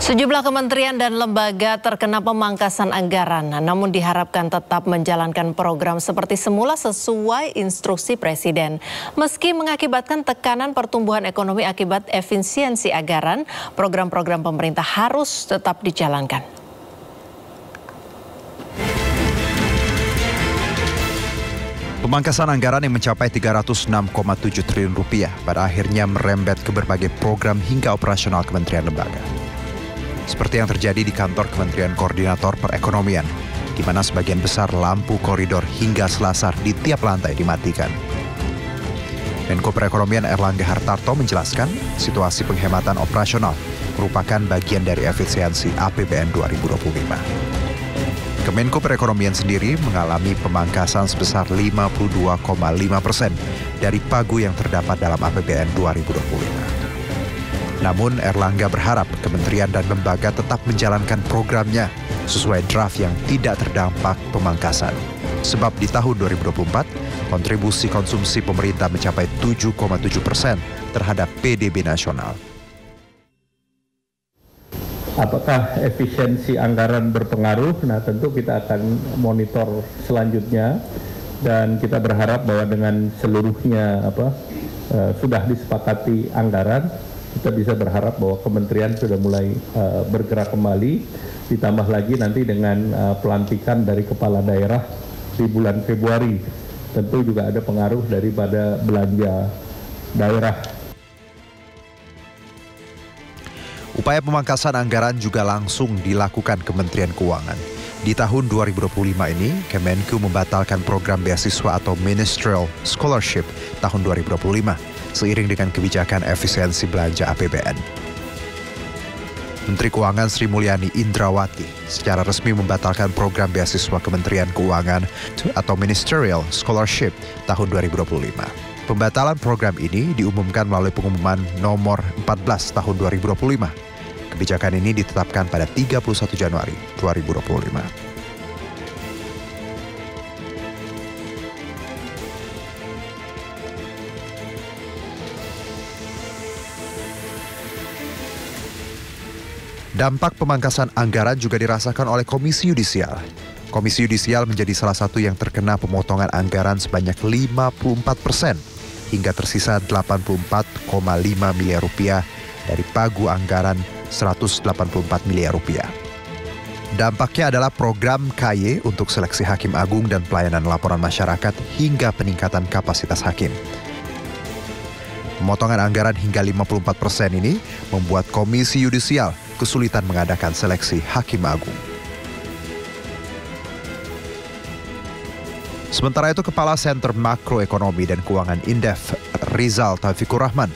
Sejumlah kementerian dan lembaga terkena pemangkasan anggaran, namun diharapkan tetap menjalankan program seperti semula sesuai instruksi Presiden. Meski mengakibatkan tekanan pertumbuhan ekonomi akibat efisiensi anggaran, program-program pemerintah harus tetap dijalankan. Pemangkasan anggaran yang mencapai 306,7 triliun rupiah pada akhirnya merembet ke berbagai program hingga operasional kementerian lembaga. Seperti yang terjadi di kantor Kementerian Koordinator Perekonomian, di mana sebagian besar lampu koridor hingga selasar di tiap lantai dimatikan. Menko Perekonomian Erlangga Hartarto menjelaskan situasi penghematan operasional merupakan bagian dari efisiensi APBN 2025. Kemenko Perekonomian sendiri mengalami pemangkasan sebesar 52,5% dari pagu yang terdapat dalam APBN 2025. Namun Erlangga berharap kementerian dan lembaga tetap menjalankan programnya sesuai draft yang tidak terdampak pemangkasan. Sebab di tahun 2024, kontribusi konsumsi pemerintah mencapai 7,7% terhadap PDB nasional. Apakah efisiensi anggaran berpengaruh? Nah, tentu kita akan monitor selanjutnya dan kita berharap bahwa dengan seluruhnya sudah disepakati anggaran, kita bisa berharap bahwa kementerian sudah mulai bergerak kembali, ditambah lagi nanti dengan pelantikan dari kepala daerah di bulan Februari. Tentu juga ada pengaruh daripada belanja daerah. Upaya pemangkasan anggaran juga langsung dilakukan Kementerian Keuangan. Di tahun 2025 ini, Kemenku membatalkan program beasiswa atau Ministerial Scholarship tahun 2025. Seiring dengan kebijakan efisiensi belanja APBN. Menteri Keuangan Sri Mulyani Indrawati secara resmi membatalkan program beasiswa Kementerian Keuangan atau Ministerial Scholarship tahun 2025. Pembatalan program ini diumumkan melalui pengumuman nomor 14 tahun 2025. Kebijakan ini ditetapkan pada 31 Januari 2025. Dampak pemangkasan anggaran juga dirasakan oleh Komisi Yudisial. Komisi Yudisial menjadi salah satu yang terkena pemotongan anggaran sebanyak 54%, hingga tersisa 84,5 miliar rupiah dari pagu anggaran 184 miliar rupiah. Dampaknya adalah program KY untuk seleksi hakim agung dan pelayanan laporan masyarakat hingga peningkatan kapasitas hakim. Pemotongan anggaran hingga 54% ini membuat Komisi Yudisial kesulitan mengadakan seleksi hakim agung. Sementara itu, Kepala Sentra Makroekonomi dan Keuangan Indef, Rizal Taufikur Rahman,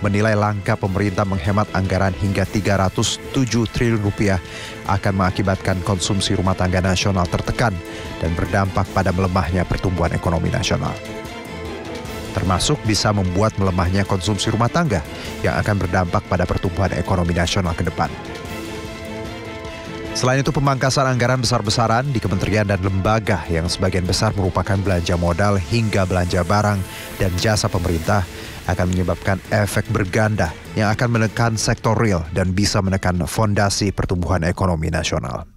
menilai langkah pemerintah menghemat anggaran hingga 307 triliun rupiah akan mengakibatkan konsumsi rumah tangga nasional tertekan dan berdampak pada melemahnya pertumbuhan ekonomi nasional. Termasuk bisa membuat melemahnya konsumsi rumah tangga yang akan berdampak pada pertumbuhan ekonomi nasional ke depan. Selain itu, pemangkasan anggaran besar-besaran di kementerian dan lembaga yang sebagian besar merupakan belanja modal hingga belanja barang dan jasa pemerintah akan menyebabkan efek berganda yang akan menekan sektor real dan bisa menekan fondasi pertumbuhan ekonomi nasional.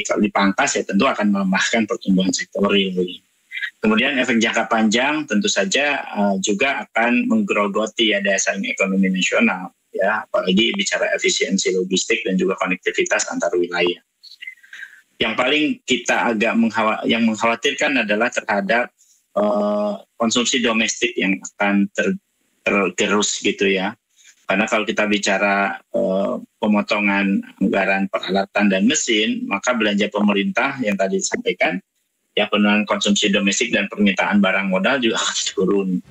Kalau dipangkas ya tentu akan melemahkan pertumbuhan sektor real. Kemudian efek jangka panjang tentu saja juga akan menggerogoti ya daya saing ekonomi nasional, ya apalagi bicara efisiensi logistik dan juga konektivitas antar wilayah. Yang paling kita agak mengkhawatirkan adalah terhadap konsumsi domestik yang akan tergerus gitu ya. Karena kalau kita bicara pemotongan anggaran peralatan dan mesin, maka belanja pemerintah yang tadi disampaikan, ya penurunan konsumsi domestik dan permintaan barang modal juga akan turun.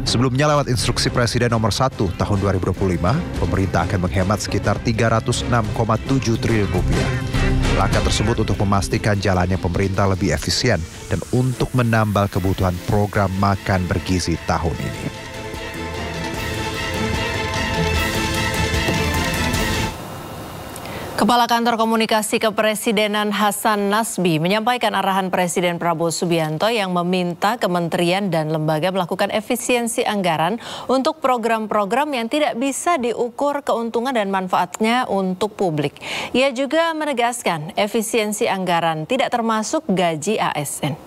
Sebelumnya lewat instruksi Presiden nomor 1 tahun 2025, pemerintah akan menghemat sekitar 306,7 triliun rupiah. Langkah tersebut untuk memastikan jalannya pemerintah lebih efisien dan untuk menambal kebutuhan program makan bergizi tahun ini. Kepala Kantor Komunikasi Kepresidenan Hasan Nasbi menyampaikan arahan Presiden Prabowo Subianto yang meminta kementerian dan lembaga melakukan efisiensi anggaran untuk program-program yang tidak bisa diukur keuntungan dan manfaatnya untuk publik. Ia juga menegaskan efisiensi anggaran tidak termasuk gaji ASN.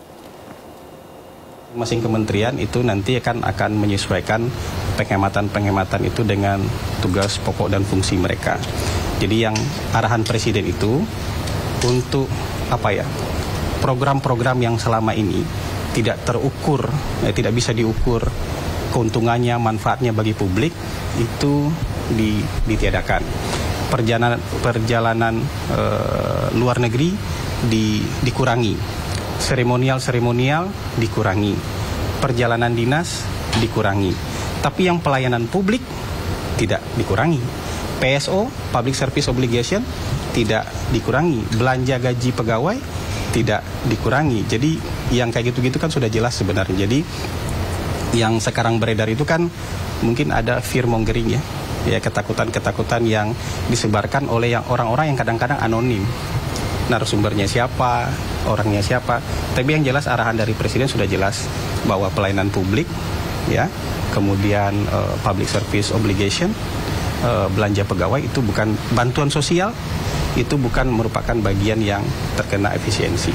Masing kementerian itu nanti akan menyesuaikan penghematan itu dengan tugas pokok dan fungsi mereka. Jadi yang arahan Presiden itu untuk program-program yang selama ini tidak terukur, tidak bisa diukur keuntungannya, manfaatnya bagi publik itu ditiadakan. Perjalanan luar negeri dikurangi, seremonial dikurangi, perjalanan dinas dikurangi, tapi yang pelayanan publik tidak dikurangi. PSO, Public Service Obligation, tidak dikurangi. Belanja gaji pegawai tidak dikurangi. Jadi yang kayak gitu-gitu kan sudah jelas sebenarnya. Jadi yang sekarang beredar itu kan mungkin ada fear mongering ya ketakutan-ketakutan yang disebarkan oleh orang-orang yang kadang-kadang anonim. Narasumbernya siapa, orangnya siapa. Tapi yang jelas arahan dari Presiden sudah jelas bahwa pelayanan publik, ya, kemudian Public Service Obligation, belanja pegawai itu bukan bantuan sosial, itu bukan merupakan bagian yang terkena efisiensi.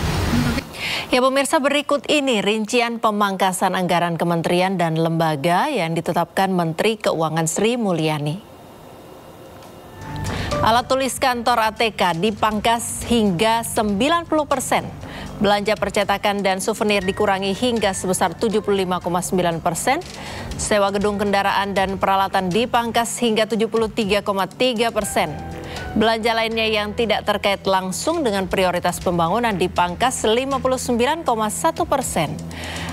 Ya pemirsa, berikut ini rincian pemangkasan anggaran kementerian dan lembaga yang ditetapkan Menteri Keuangan Sri Mulyani. Alat tulis kantor ATK dipangkas hingga 90%. Belanja percetakan dan souvenir dikurangi hingga sebesar 75,9%. Sewa gedung kendaraan dan peralatan dipangkas hingga 73,3%. Belanja lainnya yang tidak terkait langsung dengan prioritas pembangunan dipangkas 59,1%.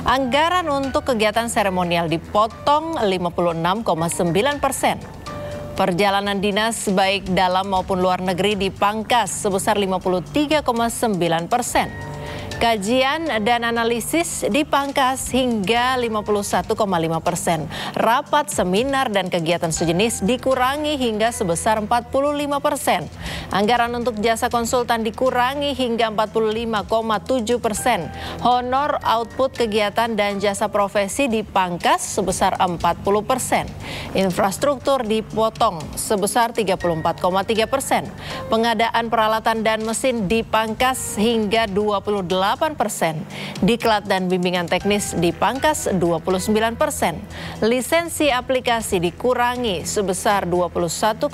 Anggaran untuk kegiatan seremonial dipotong 56,9%. Perjalanan dinas baik dalam maupun luar negeri dipangkas sebesar 53,9%. Kajian dan analisis dipangkas hingga 51,5%. Rapat, seminar, dan kegiatan sejenis dikurangi hingga sebesar 45%. Anggaran untuk jasa konsultan dikurangi hingga 45,7%. Honor, output kegiatan, dan jasa profesi dipangkas sebesar 40%. Infrastruktur dipotong sebesar 34,3%. Pengadaan peralatan dan mesin dipangkas hingga 28%. Diklat dan bimbingan teknis dipangkas 29%. Lisensi aplikasi dikurangi sebesar 21,6%.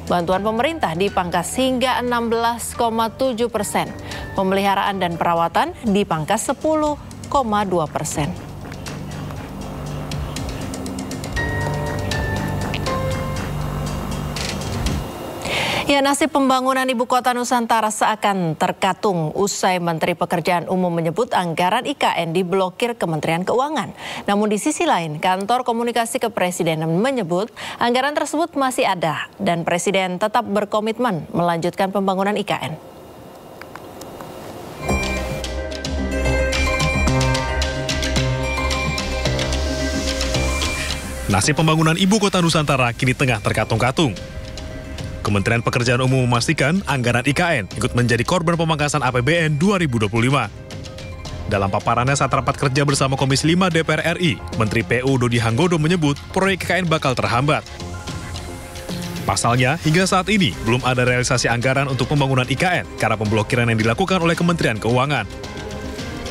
Bantuan pemerintah dipangkas hingga 16,7%. Pemeliharaan dan perawatan dipangkas 10,2%. Ya, nasib pembangunan Ibu Kota Nusantara seakan terkatung usai Menteri Pekerjaan Umum menyebut anggaran IKN diblokir Kementerian Keuangan. Namun di sisi lain, Kantor Komunikasi Kepresidenan menyebut anggaran tersebut masih ada dan Presiden tetap berkomitmen melanjutkan pembangunan IKN. Nasib pembangunan Ibu Kota Nusantara kini tengah terkatung-katung. Kementerian Pekerjaan Umum memastikan anggaran IKN ikut menjadi korban pemangkasan APBN 2025. Dalam paparannya saat rapat kerja bersama Komisi 5 DPR RI, Menteri PU Dodi Hanggodo menyebut proyek IKN bakal terhambat. Pasalnya, hingga saat ini belum ada realisasi anggaran untuk pembangunan IKN karena pemblokiran yang dilakukan oleh Kementerian Keuangan.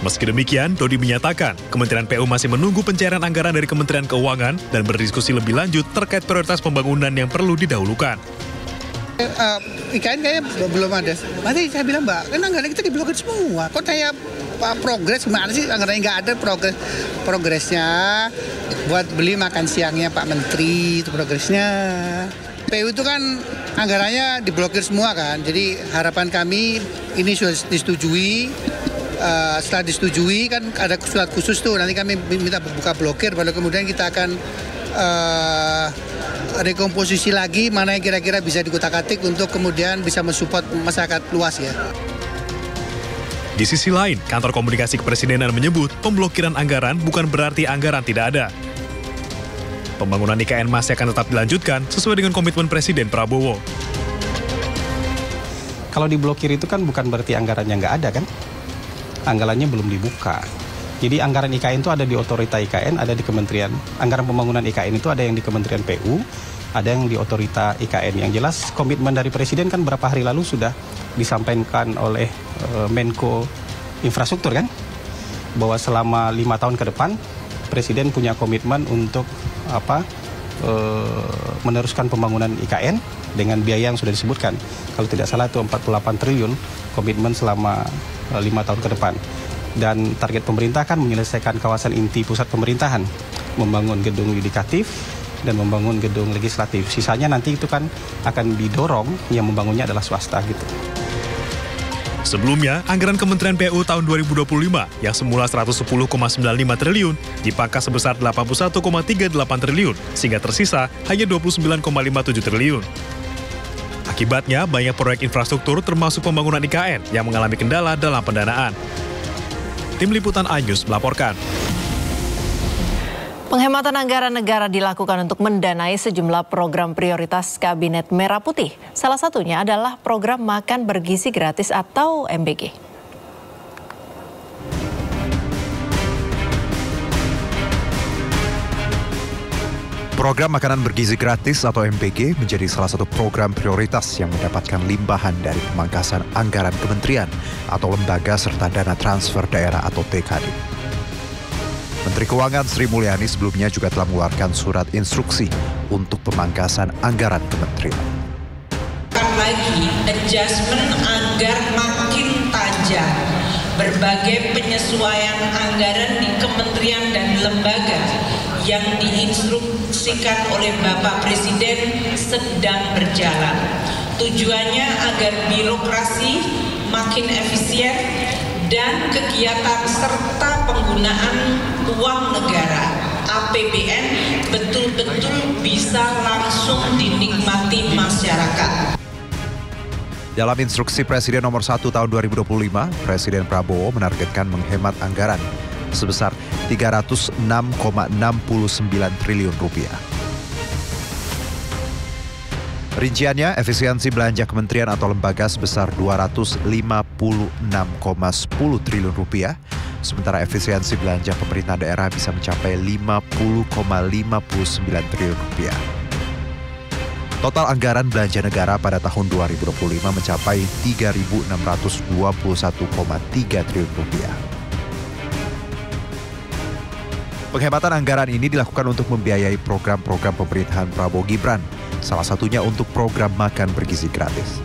Meski demikian, Dodi menyatakan Kementerian PU masih menunggu pencairan anggaran dari Kementerian Keuangan dan berdiskusi lebih lanjut terkait prioritas pembangunan yang perlu didahulukan. IKN kayaknya belum ada. Nanti saya bilang, Mbak, kan anggaran kita diblokir semua. Kok saya progres gimana sih? Anggarannya nggak ada progresnya. Buat beli makan siangnya Pak Menteri, itu progresnya. PU itu kan anggarannya diblokir semua kan. Jadi harapan kami ini sudah disetujui. Setelah disetujui kan ada surat khusus tuh. Nanti kami minta buka blokir. Baru kemudian kita akan rekomposisi lagi mana yang kira-kira bisa dikutak-atik untuk kemudian bisa mensupport masyarakat luas ya. Di sisi lain, Kantor Komunikasi Kepresidenan menyebut pemblokiran anggaran bukan berarti anggaran tidak ada. Pembangunan IKN masih akan tetap dilanjutkan sesuai dengan komitmen Presiden Prabowo. Kalau diblokir itu kan bukan berarti anggarannya nggak ada kan? Anggarannya belum dibuka. Jadi anggaran IKN itu ada di otorita IKN, ada di Kementerian. Anggaran pembangunan IKN itu ada yang di Kementerian PU, ada yang di otorita IKN. Yang jelas komitmen dari Presiden kan berapa hari lalu sudah disampaikan oleh Menko Infrastruktur kan, bahwa selama 5 tahun ke depan Presiden punya komitmen untuk meneruskan pembangunan IKN dengan biaya yang sudah disebutkan. Kalau tidak salah itu 48 triliun komitmen selama 5 tahun ke depan. Dan target pemerintah kan menyelesaikan kawasan inti pusat pemerintahan, membangun gedung yudikatif dan membangun gedung legislatif. Sisanya nanti itu kan akan didorong, yang membangunnya adalah swasta gitu. Sebelumnya, anggaran Kementerian PU tahun 2025 yang semula 110,95 triliun dipangkas sebesar 81,38 triliun sehingga tersisa hanya 29,57 triliun. Akibatnya, banyak proyek infrastruktur termasuk pembangunan IKN yang mengalami kendala dalam pendanaan. Tim Liputan iNews melaporkan. Penghematan anggaran negara dilakukan untuk mendanai sejumlah program prioritas Kabinet Merah Putih. Salah satunya adalah program makan bergizi gratis atau MBG. Program makanan bergizi gratis atau MBG menjadi salah satu program prioritas yang mendapatkan limpahan dari pemangkasan anggaran kementerian atau lembaga serta dana transfer daerah atau TKD. Menteri Keuangan Sri Mulyani sebelumnya juga telah mengeluarkan surat instruksi untuk pemangkasan anggaran kementerian. Lagi adjustment agar makin tajam. Berbagai penyesuaian anggaran di kementerian dan lembaga yang diinstruksikan oleh Bapak Presiden sedang berjalan. Tujuannya agar birokrasi makin efisien dan kegiatan serta penggunaan uang negara APBN betul-betul bisa langsung dinikmati masyarakat. Dalam instruksi Presiden nomor 1 tahun 2025, Presiden Prabowo menargetkan menghemat anggaran sebesar 306,69 triliun rupiah. Rinciannya, efisiensi belanja kementerian atau lembaga sebesar 256,10 triliun rupiah, sementara efisiensi belanja pemerintah daerah bisa mencapai 50,59 triliun rupiah. Total anggaran belanja negara pada tahun 2025 mencapai 3.621,3 triliun rupiah. Penghematan anggaran ini dilakukan untuk membiayai program-program pemerintahan Prabowo Gibran, salah satunya untuk program makan bergizi gratis.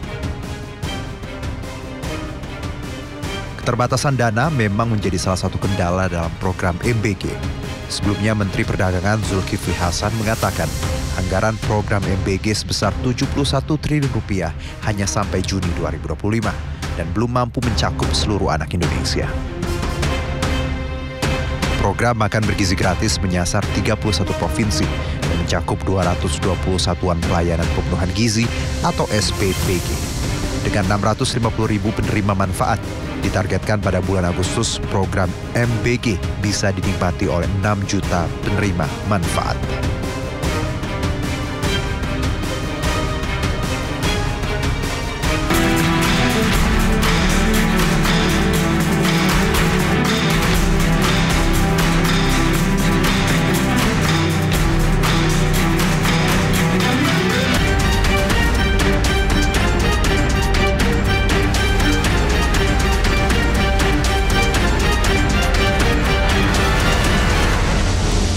Keterbatasan dana memang menjadi salah satu kendala dalam program MBG. Sebelumnya Menteri Perdagangan Zulkifli Hasan mengatakan anggaran program MBG sebesar 71 triliun rupiah hanya sampai Juni 2025 dan belum mampu mencakup seluruh anak Indonesia. Program makan bergizi gratis menyasar 31 provinsi dan mencakup 220 satuan pelayanan pemenuhan gizi atau SPPG. Dengan 650.000 penerima manfaat, ditargetkan pada bulan Agustus program MBG bisa dinikmati oleh 6 juta penerima manfaat.